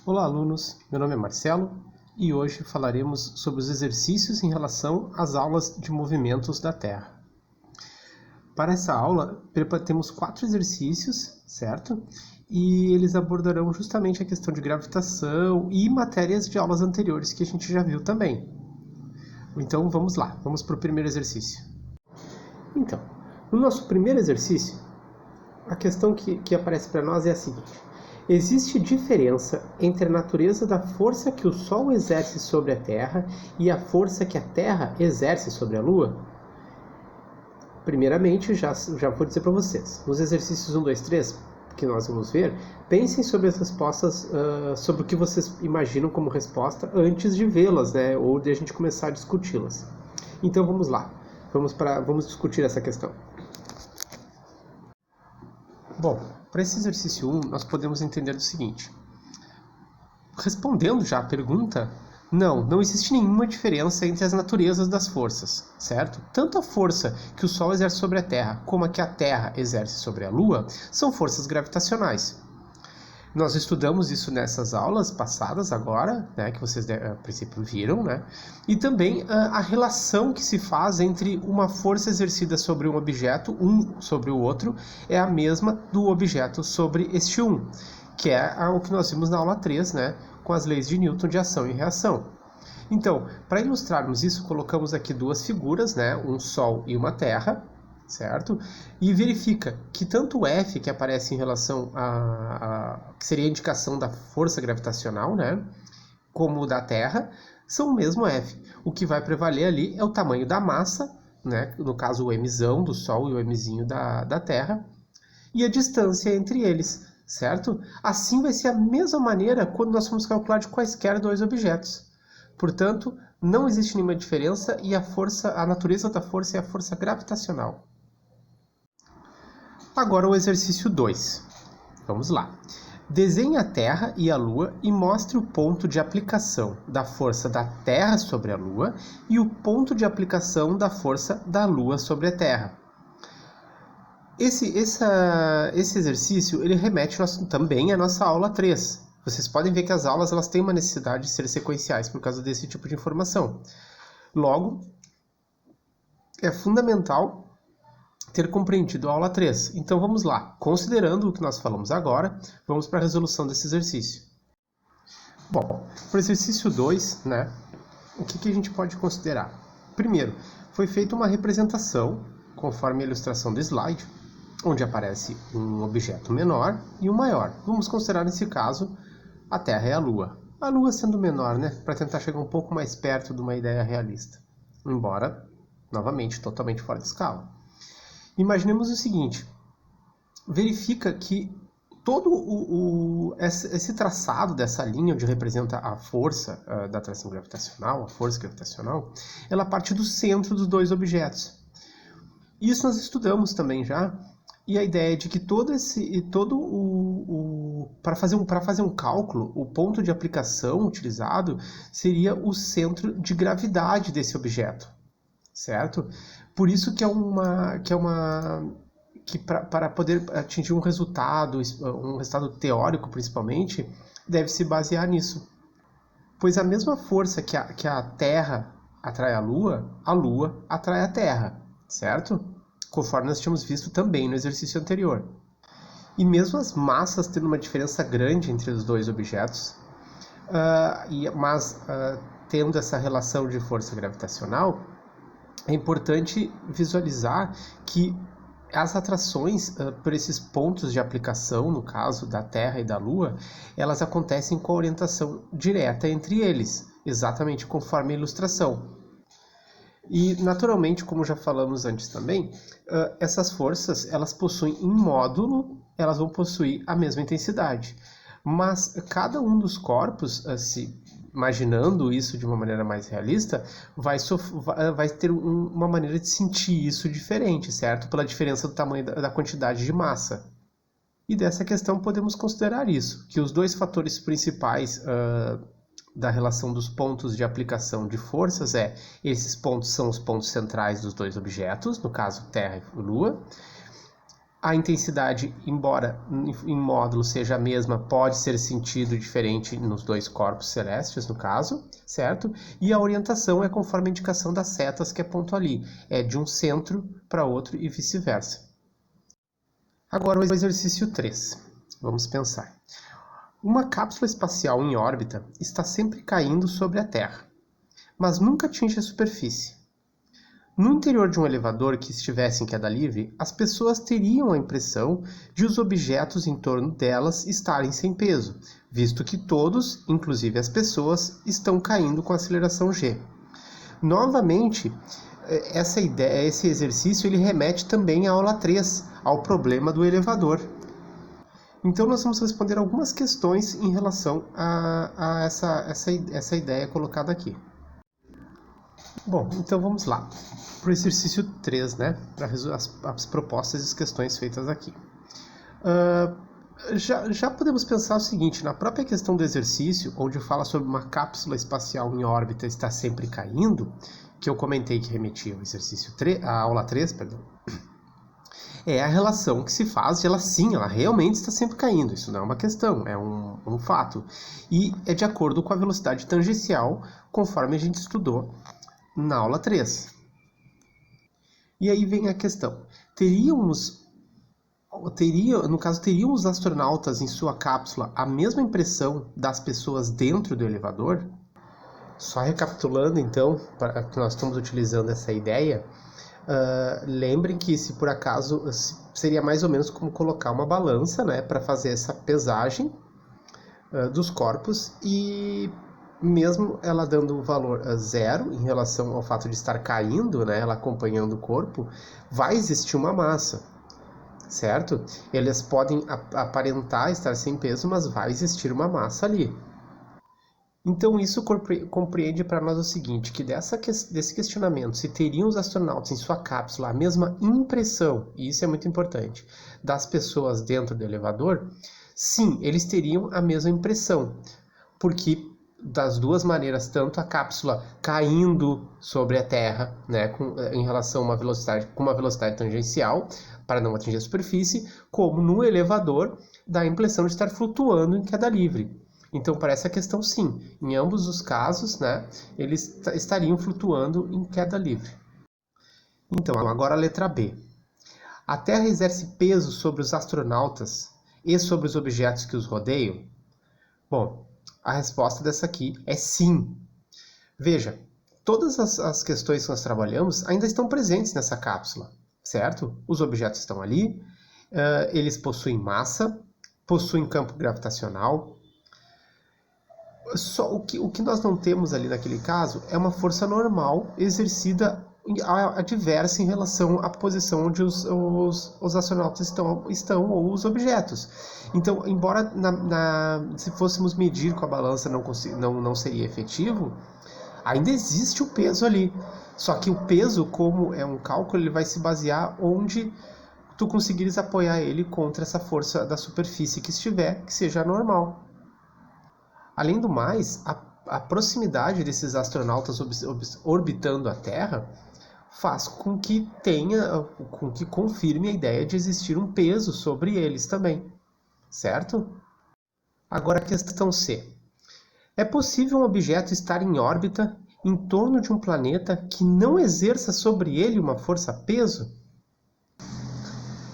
Olá, alunos! Meu nome é Marcelo e hoje falaremos sobre os exercícios em relação às aulas de movimentos da Terra. Para essa aula, temos 4 exercícios, certo? E eles abordarão justamente a questão de gravitação e matérias de aulas anteriores que a gente já viu também. Então, vamos lá. Vamos para o primeiro exercício. Então, no nosso primeiro exercício, a questão que aparece para nós é a seguinte. Existe diferença entre a natureza da força que o Sol exerce sobre a Terra e a força que a Terra exerce sobre a Lua? Primeiramente, já vou dizer para vocês, nos exercícios 1, 2, 3, que nós vamos ver, pensem sobre as respostas, sobre o que vocês imaginam como resposta antes de vê-las, né, ou de a gente começar a discuti-las. Então vamos lá, vamos discutir essa questão. Bom, para esse exercício 1, nós podemos entender o seguinte. Respondendo já a pergunta, não existe nenhuma diferença entre as naturezas das forças, certo? Tanto a força que o Sol exerce sobre a Terra, como a que a Terra exerce sobre a Lua, são forças gravitacionais. Nós estudamos isso nessas aulas passadas agora, né, que vocês a princípio viram, né? E também a relação que se faz entre uma força exercida sobre um objeto, um sobre o outro, é a mesma do objeto sobre este um, que é o que nós vimos na aula 3, né, com as leis de Newton de ação e reação. Então, para ilustrarmos isso, colocamos aqui duas figuras, né, um Sol e uma Terra, certo? E verifica que tanto o F, que aparece em relação que seria a indicação da força gravitacional, né, como o da Terra, são o mesmo F. O que vai prevaler ali é o tamanho da massa, né, no caso o Mzão do Sol e o Mzinho da Terra, e a distância entre eles, certo? Assim vai ser a mesma maneira quando nós formos calcular de quaisquer dois objetos. Portanto, não existe nenhuma diferença e a natureza da força é a força gravitacional. Agora o exercício 2. Vamos lá. Desenhe a Terra e a Lua e mostre o ponto de aplicação da força da Terra sobre a Lua e o ponto de aplicação da força da Lua sobre a Terra. Esse exercício ele remete também à nossa aula 3. Vocês podem ver que as aulas elas têm uma necessidade de ser sequenciais por causa desse tipo de informação. Logo, é fundamental ter compreendido a aula 3. Então vamos lá. Considerando o que nós falamos agora, vamos para a resolução desse exercício. Bom, para o exercício 2, né, o que a gente pode considerar? Primeiro, foi feita uma representação, conforme a ilustração do slide, onde aparece um objeto menor e um maior. Vamos considerar nesse caso a Terra e a Lua. A Lua sendo menor, né, para tentar chegar um pouco mais perto de uma ideia realista. Embora, novamente, totalmente fora de escala. Imaginemos o seguinte, verifica que todo esse traçado dessa linha onde representa a força da atração gravitacional, a força gravitacional, ela parte do centro dos dois objetos. Isso nós estudamos também já, e a ideia é de que para fazer um cálculo, o ponto de aplicação utilizado seria o centro de gravidade desse objeto, certo? Por isso para poder atingir um resultado teórico principalmente, deve se basear nisso. Pois a mesma força que a Terra atrai a Lua atrai a Terra, certo? Conforme nós tínhamos visto também no exercício anterior. E mesmo as massas tendo uma diferença grande entre os dois objetos, mas tendo essa relação de força gravitacional, é importante visualizar que as atrações por esses pontos de aplicação, no caso da Terra e da Lua, elas acontecem com a orientação direta entre eles, exatamente conforme a ilustração. E, naturalmente, como já falamos antes também, essas forças, elas possuem em módulo, elas vão possuir a mesma intensidade. Mas cada um dos corpos, imaginando isso de uma maneira mais realista, vai ter uma maneira de sentir isso diferente, certo? Pela diferença do tamanho da quantidade de massa. E dessa questão podemos considerar isso, que os dois fatores principais da relação dos pontos de aplicação de forças esses pontos são os pontos centrais dos dois objetos, no caso Terra e Lua, A intensidade, embora em módulo seja a mesma, pode ser sentido diferente nos dois corpos celestes, no caso, certo? E a orientação é conforme a indicação das setas que apontam ali. É de um centro para outro e vice-versa. Agora o exercício 3. Vamos pensar. Uma cápsula espacial em órbita está sempre caindo sobre a Terra, mas nunca atinge a superfície. No interior de um elevador que estivesse em queda livre, as pessoas teriam a impressão de os objetos em torno delas estarem sem peso, visto que todos, inclusive as pessoas, estão caindo com aceleração g. Novamente, esse exercício ele remete também à aula 3, ao problema do elevador. Então nós vamos responder algumas questões em relação a essa ideia colocada aqui. Bom, então vamos lá para o exercício 3, né? Para as propostas e as questões feitas aqui. Já podemos pensar o seguinte, na própria questão do exercício, onde fala sobre uma cápsula espacial em órbita estar sempre caindo, que eu comentei que remetia ao exercício 3, a aula 3, perdão, é a relação que se faz de ela realmente está sempre caindo. Isso não é uma questão, é um fato. E é de acordo com a velocidade tangencial, conforme a gente estudou na aula 3. E aí vem a questão. Teriam os astronautas em sua cápsula a mesma impressão das pessoas dentro do elevador? Só recapitulando, então, para que nós estamos utilizando essa ideia, lembrem que se por acaso seria mais ou menos como colocar uma balança, né, para fazer essa pesagem dos corpos, e mesmo ela dando o valor 0 em relação ao fato de estar caindo, né, ela acompanhando o corpo, vai existir uma massa, certo? Eles podem aparentar estar sem peso, mas vai existir uma massa ali. Então isso compreende para nós o seguinte, que desse questionamento, se teriam os astronautas em sua cápsula a mesma impressão, e isso é muito importante, das pessoas dentro do elevador, sim, eles teriam a mesma impressão, porque das duas maneiras, tanto a cápsula caindo sobre a Terra, né, em relação com uma velocidade tangencial, para não atingir a superfície, como no elevador, dá a impressão de estar flutuando em queda livre. Então, para essa questão, sim, em ambos os casos, né, eles estariam flutuando em queda livre. Então, agora a letra B. A Terra exerce peso sobre os astronautas e sobre os objetos que os rodeiam? Bom, a resposta dessa aqui é sim. Veja, todas as questões que nós trabalhamos ainda estão presentes nessa cápsula, certo? Os objetos estão ali, eles possuem massa, possuem campo gravitacional. Só o que nós não temos ali naquele caso é uma força normal exercida adversa em relação à posição onde os astronautas estão ou os objetos. Então, embora se fôssemos medir com a balança não seria efetivo, ainda existe o peso ali. Só que o peso, como é um cálculo, ele vai se basear onde tu conseguires apoiar ele contra essa força da superfície que estiver, que seja normal. Além do mais, a proximidade desses astronautas orbitando a Terra faz com que confirme a ideia de existir um peso sobre eles também, certo? Agora a questão C. É possível um objeto estar em órbita em torno de um planeta que não exerça sobre ele uma força-peso?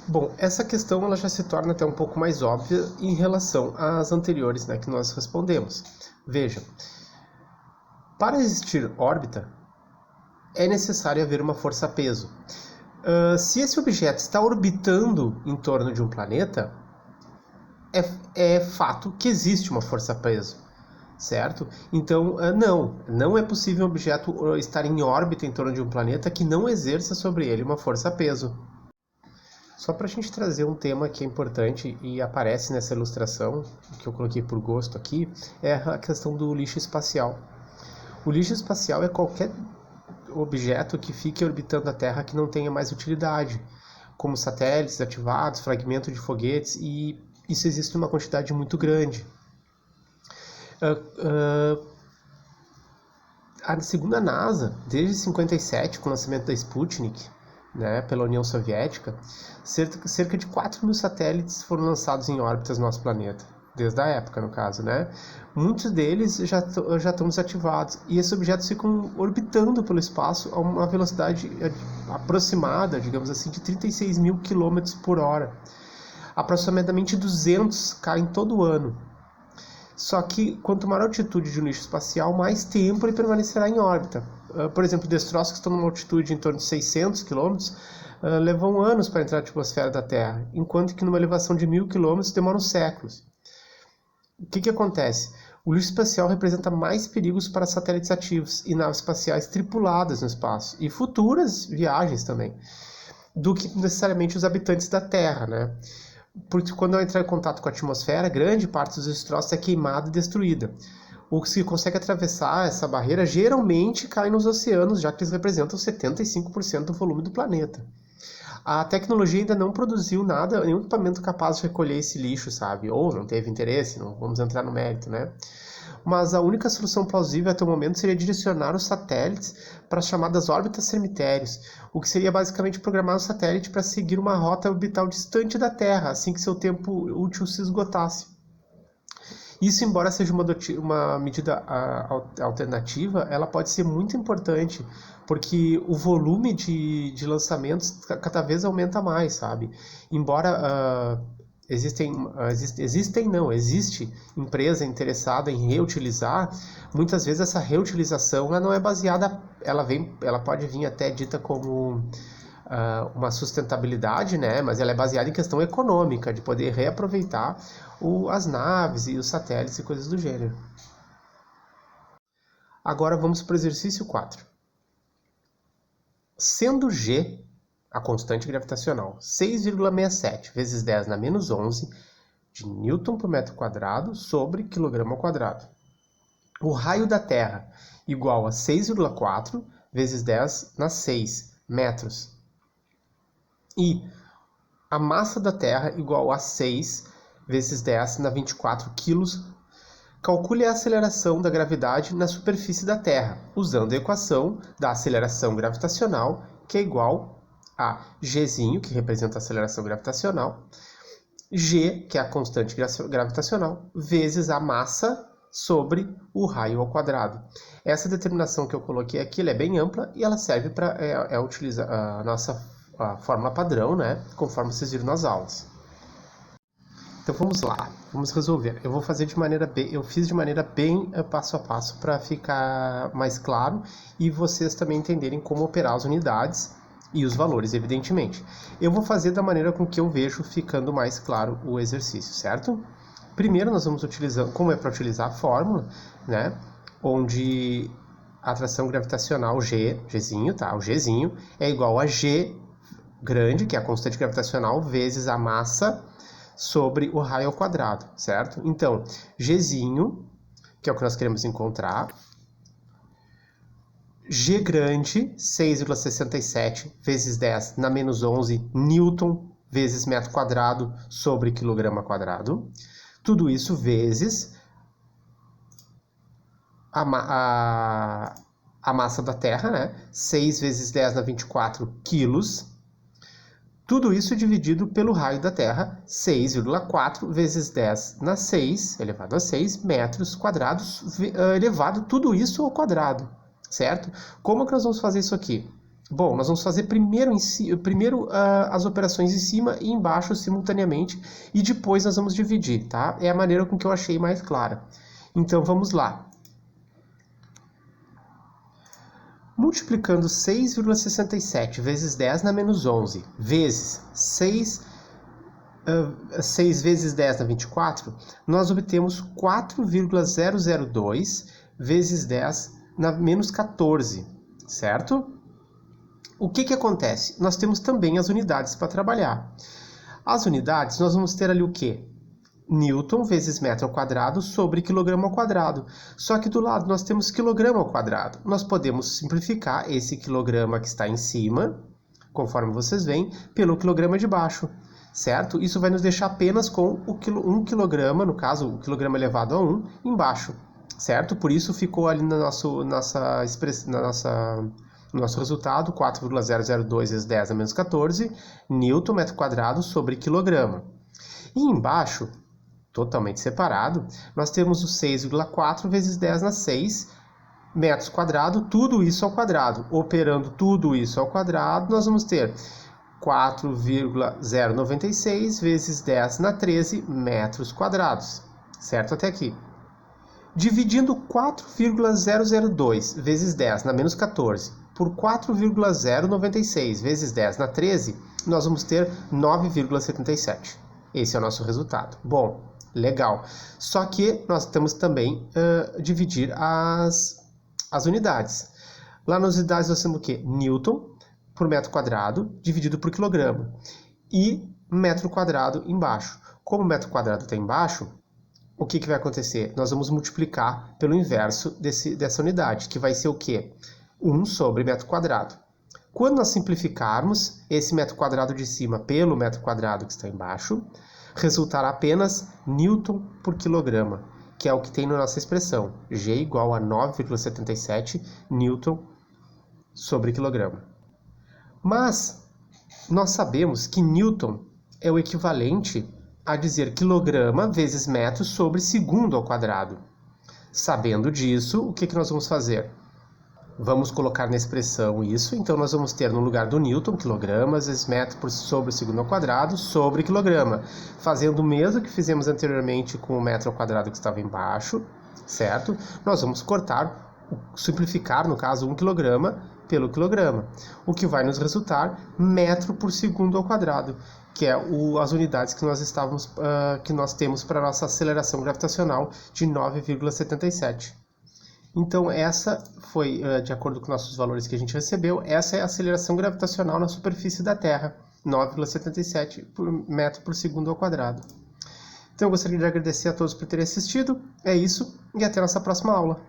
Bom, essa questão ela já se torna até um pouco mais óbvia em relação às anteriores, né, que nós respondemos. Veja, para existir órbita, é necessário haver uma força-peso. Se esse objeto está orbitando em torno de um planeta, é fato que existe uma força-peso, certo? Então, não é possível um objeto estar em órbita em torno de um planeta que não exerça sobre ele uma força-peso. Só para a gente trazer um tema que é importante e aparece nessa ilustração, que eu coloquei por gosto aqui, é a questão do lixo espacial. O lixo espacial é qualquer objeto que fique orbitando a Terra que não tenha mais utilidade, como satélites ativados, fragmento de foguetes, e isso existe uma quantidade muito grande. Segundo a NASA, desde 1957, com o lançamento da Sputnik, né, pela União Soviética, cerca de 4 mil satélites foram lançados em órbitas do nosso planeta, desde a época, no caso, né? Muitos deles já estão desativados, e esses objetos ficam orbitando pelo espaço a uma velocidade aproximada, digamos assim, de 36 mil quilômetros por hora. Aproximadamente 200 caem todo ano. Só que quanto maior a altitude de um lixo espacial, mais tempo ele permanecerá em órbita. Por exemplo, destroços que estão numa altitude em torno de 600 km levam anos para entrar na atmosfera da Terra, enquanto que numa elevação de 1000 km demoram séculos. O que acontece? O lixo espacial representa mais perigos para satélites ativos e naves espaciais tripuladas no espaço, e futuras viagens também, do que necessariamente os habitantes da Terra, né? Porque quando entrar em contato com a atmosfera, grande parte dos destroços é queimada e destruída. O que se consegue atravessar essa barreira geralmente cai nos oceanos, já que eles representam 75% do volume do planeta. A tecnologia ainda não produziu nada, nenhum equipamento capaz de recolher esse lixo, sabe? Ou não teve interesse, não vamos entrar no mérito, né? Mas a única solução plausível até o momento seria direcionar os satélites para as chamadas órbitas cemitérios, o que seria basicamente programar o satélite para seguir uma rota orbital distante da Terra, assim que seu tempo útil se esgotasse. Isso, embora seja uma medida alternativa, ela pode ser muito importante, porque o volume de lançamentos cada vez aumenta mais, sabe? Embora existe empresa interessada em reutilizar, muitas vezes essa reutilização ela não é baseada, ela pode vir até dita como uma sustentabilidade, né? Mas ela é baseada em questão econômica, de poder reaproveitar as naves e os satélites e coisas do gênero. Agora vamos para o exercício 4. Sendo G a constante gravitacional 6,67 vezes 10 na menos 11 de Newton por metro quadrado sobre quilograma ao quadrado. O raio da Terra igual a 6,4 vezes 10 na 6 metros. E a massa da Terra igual a 6 vezes 10 na 24 quilos. Calcule a aceleração da gravidade na superfície da Terra, usando a equação da aceleração gravitacional, que é igual a Gzinho, que representa a aceleração gravitacional, G, que é a constante gravitacional, vezes a massa sobre o raio ao quadrado. Essa determinação que eu coloquei aqui ela é bem ampla e ela serve para utilizar a nossa fórmula padrão, né, conforme vocês viram nas aulas. Então vamos lá, vamos resolver. Eu fiz de maneira bem passo a passo para ficar mais claro e vocês também entenderem como operar as unidades e os valores, evidentemente. Eu vou fazer da maneira com que eu vejo ficando mais claro o exercício, certo? Primeiro nós vamos utilizar, como é para utilizar a fórmula, né, onde a atração gravitacional Gzinho, tá? O Gzinho é igual a G grande, que é a constante gravitacional, vezes a massa sobre o raio ao quadrado, certo? Então, Gzinho, que é o que nós queremos encontrar, G grande, 6,67 vezes 10 na menos 11 Newton vezes metro quadrado sobre quilograma quadrado. Tudo isso vezes a massa da Terra, né? 6 vezes 10 na 24 quilos. Tudo isso dividido pelo raio da Terra, 6,4 vezes 10 na 6, elevado a 6, metros quadrados, elevado tudo isso ao quadrado, certo? Como que nós vamos fazer isso aqui? Bom, nós vamos fazer primeiro as operações em cima e embaixo simultaneamente, e depois nós vamos dividir, tá? É a maneira com que eu achei mais clara. Então, vamos lá. Multiplicando 6,67 vezes 10 na menos 11 vezes 6 vezes 10 na 24, nós obtemos 4,002 vezes 10 na menos 14, certo? O que acontece? Nós temos também as unidades para trabalhar. As unidades, nós vamos ter ali o quê? Newton vezes metro ao quadrado sobre quilograma ao quadrado. Só que do lado nós temos quilograma ao quadrado. Nós podemos simplificar esse quilograma que está em cima, conforme vocês veem, pelo quilograma de baixo, certo? Isso vai nos deixar apenas com o 1 quilograma, no caso, o quilograma elevado a 1, embaixo, certo? Por isso ficou ali na nossa Nosso resultado, 4,002 vezes 10 a menos 14, Newton metro quadrado sobre quilograma. E embaixo, totalmente separado, nós temos o 6,4 vezes 10 na 6 metros quadrados, tudo isso ao quadrado. Operando tudo isso ao quadrado, nós vamos ter 4,096 vezes 10 na 13 metros quadrados. Certo até aqui? Dividindo 4,002 vezes 10 na menos 14 por 4,096 vezes 10 na 13, nós vamos ter 9,77. Esse é o nosso resultado. Bom, legal. Só que nós temos também dividir as unidades. Lá nas unidades nós temos o quê? Newton por metro quadrado dividido por quilograma. E metro quadrado embaixo. Como o metro quadrado está embaixo, o que vai acontecer? Nós vamos multiplicar pelo inverso dessa unidade, que vai ser o quê? 1 sobre metro quadrado. Quando nós simplificarmos esse metro quadrado de cima pelo metro quadrado que está embaixo, resultará apenas Newton por quilograma, que é o que tem na nossa expressão. G igual a 9,77 Newton sobre quilograma. Mas nós sabemos que Newton é o equivalente a dizer quilograma vezes metro sobre segundo ao quadrado. Sabendo disso, o que nós vamos fazer? Vamos colocar na expressão isso, então nós vamos ter no lugar do Newton, quilogramas vezes metro sobre segundo ao quadrado sobre quilograma. Fazendo o mesmo que fizemos anteriormente com o metro ao quadrado que estava embaixo, certo? Nós vamos simplificar, no caso, 1 quilograma pelo quilograma, o que vai nos resultar metro por segundo ao quadrado, que é as unidades que nós temos para a nossa aceleração gravitacional de 9,77. Então essa foi, de acordo com nossos valores que a gente recebeu, essa é a aceleração gravitacional na superfície da Terra, 9,77 metro por segundo ao quadrado. Então eu gostaria de agradecer a todos por terem assistido, é isso, e até a nossa próxima aula.